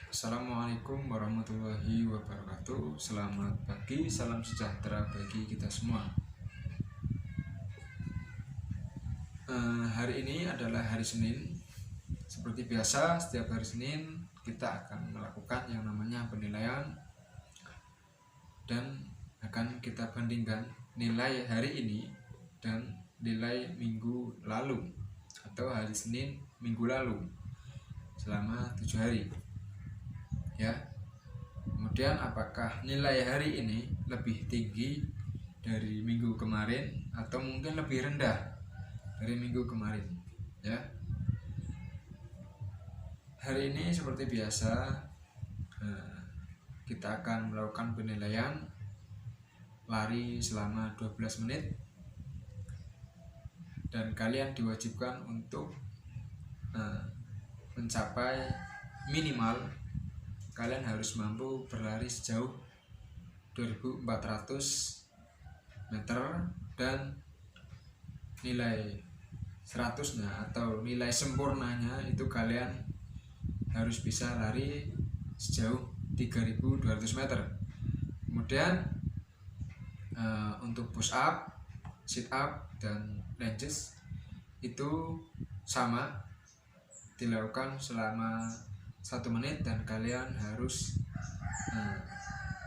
Assalamualaikum warahmatullahi wabarakatuh. Selamat pagi, salam sejahtera bagi kita semua. Hari ini adalah hari Senin. Seperti biasa, setiap hari Senin kita akan melakukan yang namanya penilaian dan akan kita bandingkan nilai hari ini dan nilai minggu lalu atau hari Senin minggu lalu selama 7 hari. Ya. Kemudian apakah nilai hari ini lebih tinggi dari minggu kemarin atau mungkin lebih rendah dari minggu kemarin, ya. Hari ini seperti biasa kita akan melakukan penilaian lari selama 12 menit dan kalian diwajibkan untuk mencapai minimal kalian harus mampu berlari sejauh 2400 meter dan nilai 100-nya atau nilai sempurnanya itu kalian harus bisa lari sejauh 3200 meter. Kemudian untuk push up, sit up dan lunges itu sama dilakukan selama 1 menit dan kalian harus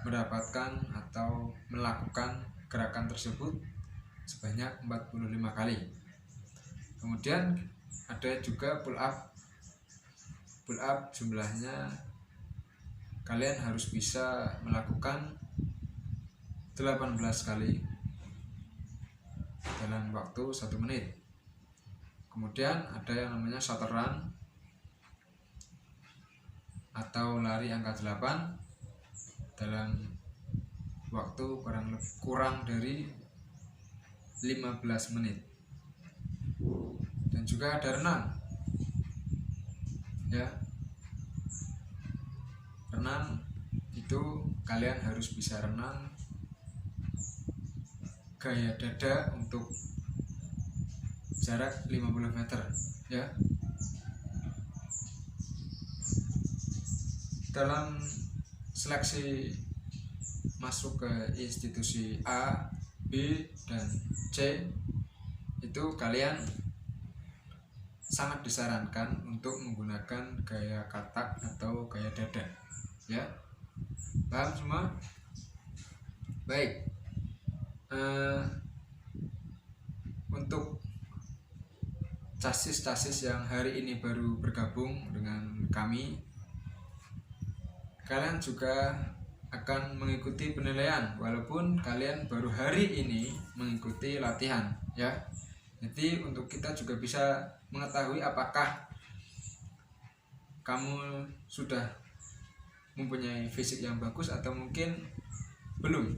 mendapatkan atau melakukan gerakan tersebut sebanyak 45 kali. Kemudian ada juga pull up. Pull up jumlahnya kalian harus bisa melakukan 18 kali dalam waktu 1 menit. Kemudian ada yang namanya short run atau lari angka 8 dalam waktu kurang dari 15 menit. Dan juga ada renang. Ya. Renang itu kalian harus bisa renang gaya dada untuk jarak 50 meter, ya. Dalam seleksi masuk ke institusi A, B, dan C itu kalian sangat disarankan untuk menggunakan gaya katak atau gaya dada, ya. Paham semua? Baik. Untuk casis yang hari ini baru bergabung dengan kami, kalian juga akan mengikuti penilaian walaupun kalian baru hari ini mengikuti latihan, ya. Jadi untuk kita juga bisa mengetahui apakah kamu sudah mempunyai fisik yang bagus atau mungkin belum.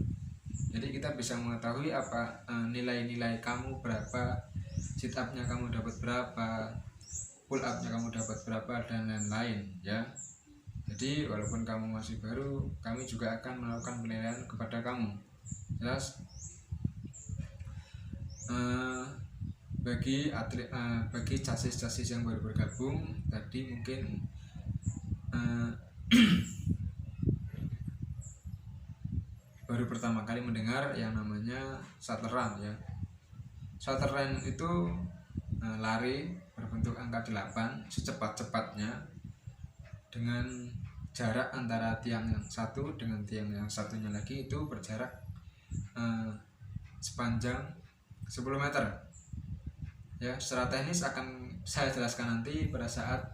Jadi kita bisa mengetahui apa nilai-nilai kamu berapa, sit up-nya kamu dapat berapa, pull up-nya kamu dapat berapa, dan lain-lain, ya. Jadi walaupun kamu masih baru, kami juga akan melakukan penilaian kepada kamu. Jelas? Bagi casis yang baru bergabung tadi mungkin baru pertama kali mendengar yang namanya short run, ya. Short run itu lari berbentuk angka 8 secepat-cepatnya dengan jarak antara tiang yang satu dengan tiang yang satunya lagi itu berjarak sepanjang 10 meter. Ya, secara teknis akan saya jelaskan nanti pada saat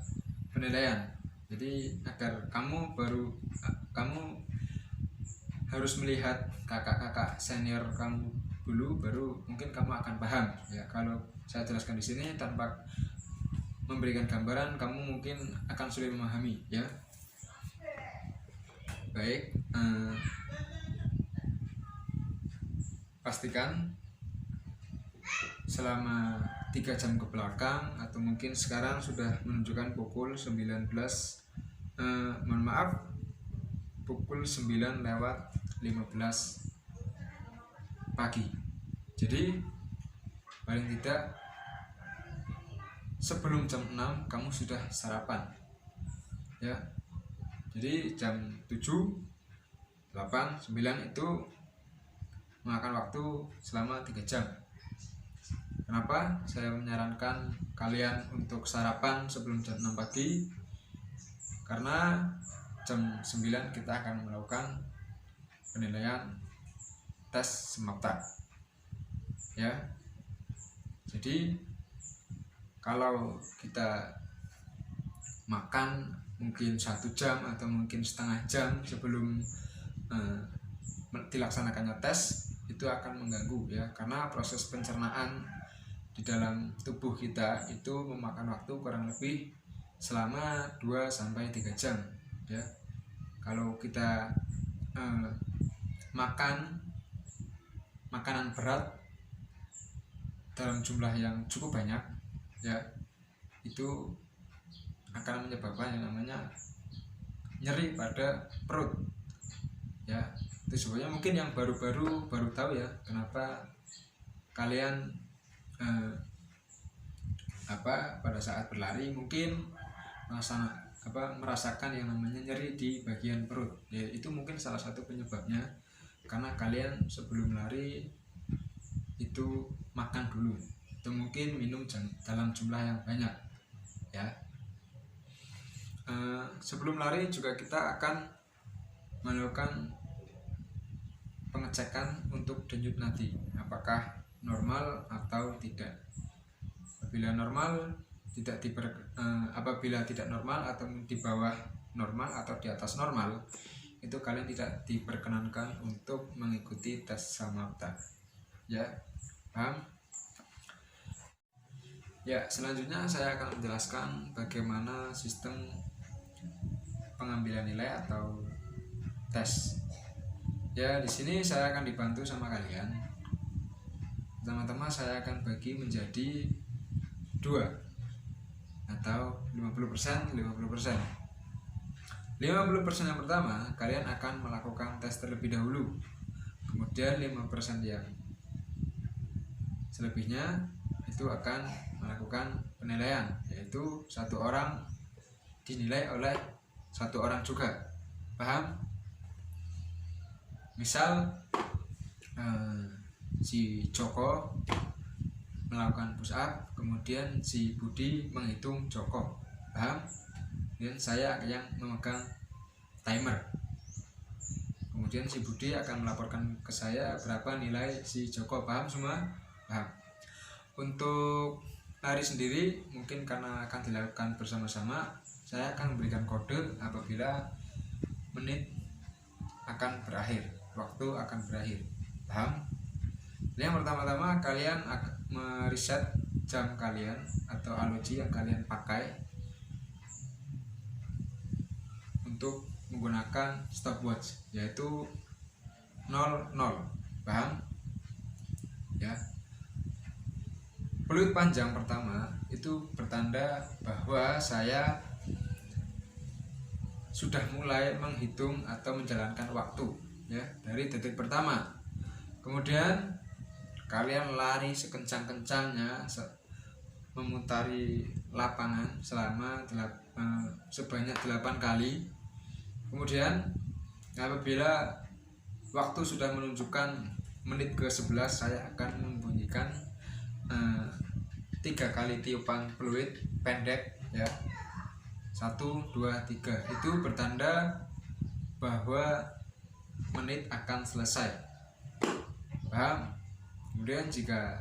penilaian. Jadi agar kamu harus melihat kakak-kakak senior kamu dulu, baru mungkin kamu akan paham, ya. Kalau saya jelaskan di sini tanpa memberikan gambaran, kamu mungkin akan sulit memahami, ya. Baik, pastikan selama 3 jam ke belakang atau mungkin sekarang sudah menunjukkan pukul 19 pukul 9:15 pagi. Jadi paling tidak sebelum jam 6 kamu sudah sarapan, ya. Jadi jam 7, 8, 9 itu memakan waktu selama 3 jam. Kenapa saya menyarankan kalian untuk sarapan sebelum jam 6 pagi? Karena jam 9 kita akan melakukan penilaian tes SMAPTA. Ya. Jadi kalau kita makan mungkin 1 jam atau mungkin setengah jam sebelum dilaksanakannya tes, itu akan mengganggu ya, karena proses pencernaan di dalam tubuh kita itu memakan waktu kurang lebih selama 2-3 jam ya. Kalau kita makan makanan berat dalam jumlah yang cukup banyak ya, itu akan menyebabkan yang namanya nyeri pada perut ya. Itu sebenarnya mungkin yang baru tahu ya, kenapa kalian pada saat berlari mungkin merasakan yang namanya nyeri di bagian perut ya. Itu mungkin salah satu penyebabnya karena kalian sebelum lari itu makan dulu atau mungkin minum dalam jumlah yang banyak ya. Sebelum lari juga kita akan melakukan pengecekan untuk denyut nadi, apakah normal atau tidak. Apabila tidak normal atau di bawah normal atau di atas normal, itu kalian tidak diperkenankan untuk mengikuti tes SMAPTA ya. Paham? Ya, selanjutnya saya akan menjelaskan bagaimana sistem pengambilan nilai atau tes. Ya, di sini saya akan dibantu sama kalian. Pertama-tama saya akan bagi menjadi 2 atau 50%. 50% yang pertama kalian akan melakukan tes terlebih dahulu. Kemudian 5% yang selebihnya itu akan melakukan penilaian, yaitu 1 orang dinilai oleh 1 orang juga. Paham? Misal si Joko melakukan push up, kemudian si Budi menghitung Joko. Paham? Dan saya yang memegang timer. Kemudian si Budi akan melaporkan ke saya berapa nilai si Joko. Paham semua? Paham. Untuk lari sendiri mungkin karena akan dilakukan bersama-sama, saya akan memberikan kode apabila menit akan berakhir, waktu akan berakhir. Paham? Yang pertama-tama kalian akan mereset jam kalian atau aloji yang kalian pakai untuk menggunakan stopwatch, yaitu 00. Paham? Ya. Peluit panjang pertama itu bertanda bahwa saya sudah mulai menghitung atau menjalankan waktu ya, dari detik pertama. Kemudian kalian lari sekencang-kencangnya memutari lapangan selama sebanyak 8 kali. Kemudian apabila waktu sudah menunjukkan menit ke-11, saya akan membunyikan 3 kali tiupan peluit pendek ya. 1, 2, 3. Itu bertanda bahwa menit akan selesai. Paham? Kemudian jika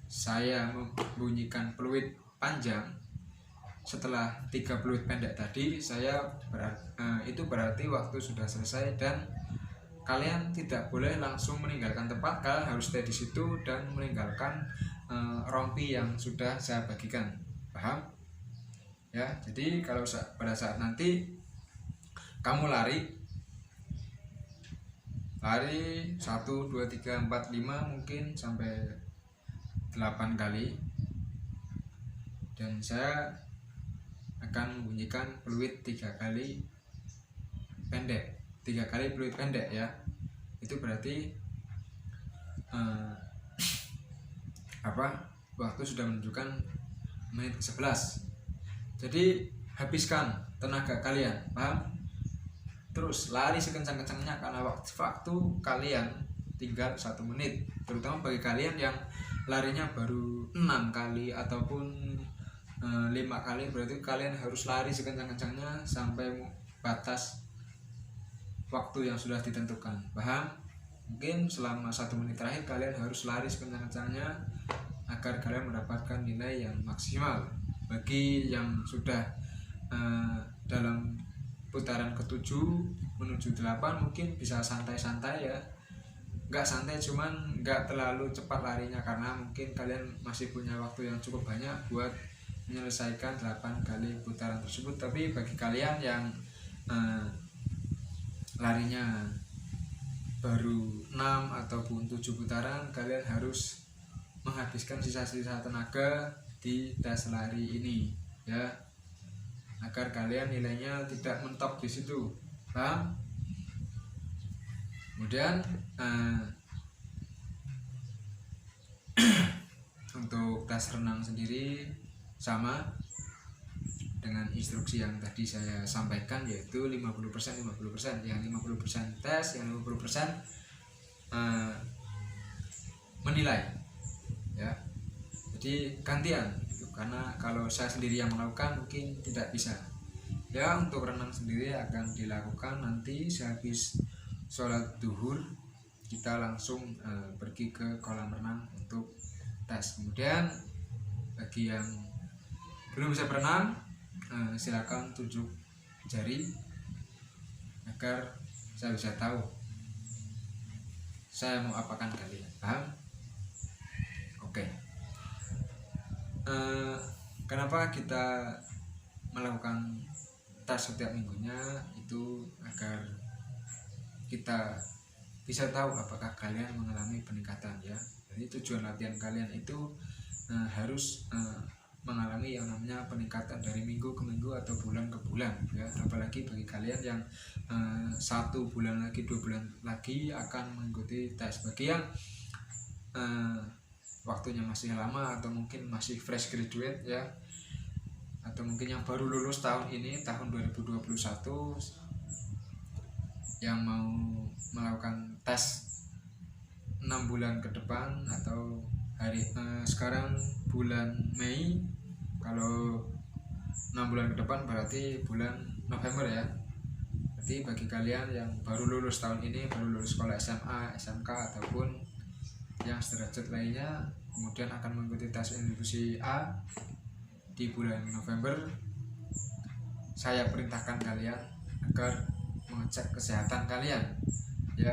saya membunyikan peluit panjang setelah 3 peluit pendek tadi, itu berarti waktu sudah selesai dan kalian tidak boleh langsung meninggalkan tempat. Kalian harus stay di situ dan meninggalkan rompi yang sudah saya bagikan. Paham? Ya, jadi kalau pada saat nanti kamu lari 1, 2, 3, 4, 5 mungkin sampai 8 kali, dan saya akan membunyikan peluit 3 kali pendek, 3 kali peluit pendek ya. Itu berarti waktu sudah menunjukkan menit ke-11. Jadi habiskan tenaga kalian. Paham? terus lari sekencang-kencangnya karena waktu kalian tinggal 1 menit, terutama bagi kalian yang larinya baru 6 kali ataupun 5 kali, berarti kalian harus lari sekencang-kencangnya sampai batas waktu yang sudah ditentukan. Paham? Mungkin selama 1 menit terakhir kalian harus lari sekencang-kencangnya agar kalian mendapatkan nilai yang maksimal. Bagi yang sudah dalam putaran ke-7 menuju 8 mungkin bisa santai-santai ya, nggak santai cuman nggak terlalu cepat larinya, karena mungkin kalian masih punya waktu yang cukup banyak buat menyelesaikan 8 kali putaran tersebut. Tapi bagi kalian yang larinya baru 6 ataupun 7 putaran, kalian harus menghabiskan sisa-sisa tenaga di tes lari ini ya, agar kalian nilainya tidak mentok di situ. Paham? Kemudian untuk tes renang sendiri sama dengan instruksi yang tadi saya sampaikan, yaitu 50%, 50%. Yang 50% tes, yang 50% menilai ya. Jadi gantian gitu. Karena kalau saya sendiri yang melakukan mungkin tidak bisa ya. Untuk renang sendiri akan dilakukan nanti sehabis sholat duhur, kita langsung pergi ke kolam renang untuk tes. Kemudian bagi yang belum bisa berenang, silakan tunjuk jari agar saya bisa tahu saya mau apakan kalian. Paham? Oke. Kenapa kita melakukan tes setiap minggunya? Itu agar kita bisa tahu apakah kalian mengalami peningkatan ya. Jadi tujuan latihan kalian itu harus mengalami yang namanya peningkatan dari minggu ke minggu atau bulan ke bulan ya. Apalagi bagi kalian yang 1 bulan lagi, 2 bulan lagi akan mengikuti tes. Bagi yang waktunya masih lama atau mungkin masih fresh graduate ya, atau mungkin yang baru lulus tahun ini, tahun 2021, yang mau melakukan tes 6 bulan ke depan atau sekarang bulan Mei, kalau 6 bulan ke depan berarti bulan November ya. Berarti bagi kalian yang baru lulus tahun ini, baru lulus sekolah SMA, SMK ataupun yang sederajat lainnya, kemudian akan mengikuti tes institusi A di bulan November, saya perintahkan kalian agar mengecek kesehatan kalian ya,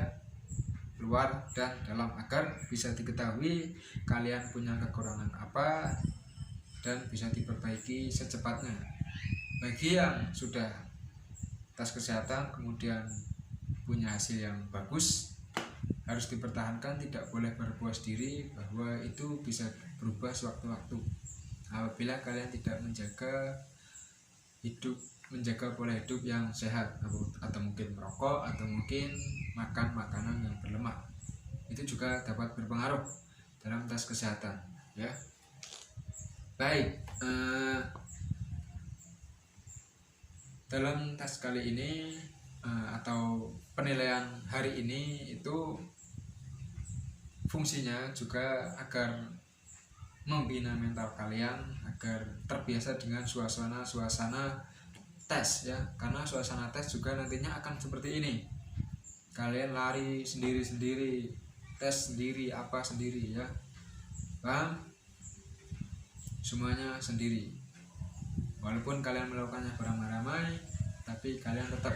luar dan dalam, agar bisa diketahui kalian punya kekurangan apa dan bisa diperbaiki secepatnya. Bagi yang sudah tes kesehatan kemudian punya hasil yang bagus, harus dipertahankan, tidak boleh berpuas diri bahwa itu bisa berubah sewaktu-waktu. Apabila kalian tidak menjaga pola hidup yang sehat, atau mungkin merokok, atau mungkin makan makanan yang berlemak, itu juga dapat berpengaruh dalam tes kesehatan ya. Baik, dalam tes kali ini atau penilaian hari ini itu fungsinya juga agar membina mental kalian agar terbiasa dengan suasana tes ya. Karena suasana tes juga nantinya akan seperti ini, kalian lari sendiri-sendiri, tes sendiri, apa sendiri ya. Paham? Semuanya sendiri. Walaupun kalian melakukannya beramai-ramai, tapi kalian tetap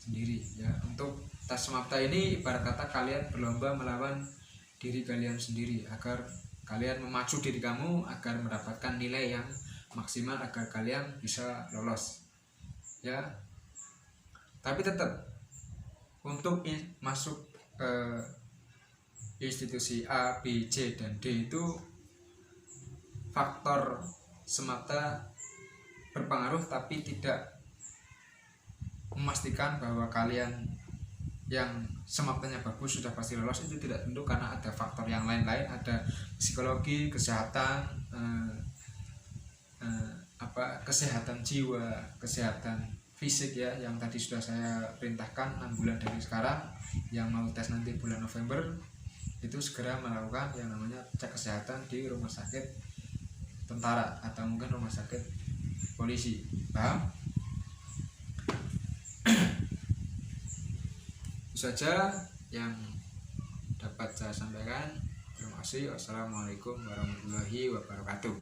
sendiri ya. Untuk tes semapta ini ibarat kata kalian berlomba melawan diri kalian sendiri, agar kalian memacu diri kamu agar mendapatkan nilai yang maksimal agar kalian bisa lolos ya. Tapi tetap untuk masuk ke institusi A, B, C, dan D itu faktor semata berpengaruh, tapi tidak memastikan bahwa kalian yang semaptanya bagus sudah pasti lolos. Itu tidak tentu, karena ada faktor yang lain-lain, ada psikologi, kesehatan, kesehatan jiwa, kesehatan fisik ya, yang tadi sudah saya perintahkan 6 bulan dari sekarang, yang mau tes nanti bulan November itu segera melakukan yang namanya cek kesehatan di rumah sakit tentara atau mungkin rumah sakit polisi. Paham? Itu saja yang dapat saya sampaikan. Terima kasih. Wassalamualaikum warahmatullahi wabarakatuh.